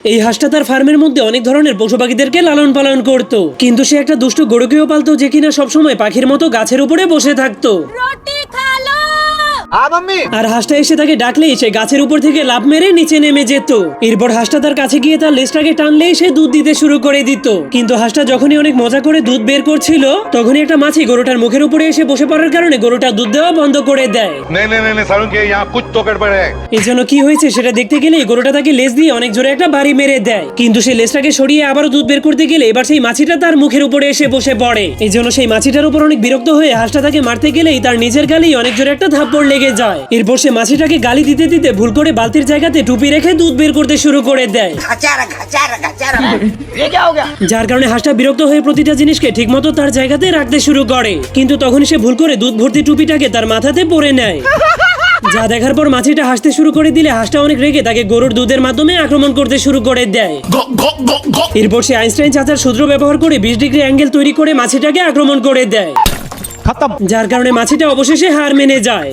এই হাঁসটা তার ফার্মের মধ্যে অনেক ধরনের পশু পাখিদেরকে লালন পালন করত, কিন্তু সে একটা দুষ্ট গরুকেও পালতো যে কিনা সবসময় পাখির মতো গাছের উপরে বসে থাকতো। আর হাঁসটা এসে তাকে ডাকলেই সে গাছের উপর থেকে লাফ মেরে নিচে নেমে যেত। এরপর হাঁসটা তার কাছে গিয়ে তার লেজটাকে টানলেই সে দুধ দিতে শুরু করে দিত। কিন্তু হাঁসটা যখনই অনেক মজা করে দুধ বের করছিল, তখনই একটা মাছি গরুটার মুখের উপরে এসে বসে পড়ার কারণে গরুটা দুধ দেওয়া বন্ধ করে দেয়। नहीं सारुण के यहाँ कुछ तो गड़बड़ है। এর জন্য কি হয়েছে সেটা দেখতে গেলেই গরুটা তাকে লেজ দিয়ে অনেক জোরে একটা বাড়ি মেরে দেয়। কিন্তু সেই লেজটাকে সরিয়ে আবারও দুধ বের করতে গেলে এবার সেই মাছিটা তার মুখের উপরে এসে বসে পড়ে। এই জন্য সেই মাছিটার উপর অনেক বিরক্ত হয়ে হাঁসটা তাকে মারতে গেলেই তার নিজের গালেই অনেক জোরে একটা থাপ্পড় লেগে যায়। এরপর সে মাছিটাকে গালি দিতে দিতে ভুল করে বালতির জায়গাতে টুপি রেখে দুধ বের করতে শুরু করে দেয়। যার কারণে হাঁসটা বিরক্ত হয়ে প্রতিটা জিনিসকে ঠিকমতো তার জায়গাতে রাখতে শুরু করে। কিন্তু তখন সে ভুল করে দুধ ভর্তি টুপিটাকে তার মাথাতে পরে নেয়। যা দেখার পর মাছিটা হাসতে শুরু করে দিলে হাঁসটা অনেক রেগে তাকে গরুর দুধের মাধ্যমে আক্রমণ করতে শুরু করে দেয়। এরপর সে আইনস্টাইন চাচার সূত্র ব্যবহার করে 20 ডিগ্রি অ্যাঙ্গেল তৈরি করে মাছিটাকে আক্রমণ করে দেয়, যার কারণে মাছিটা অবশেষে হার মেনে যায়।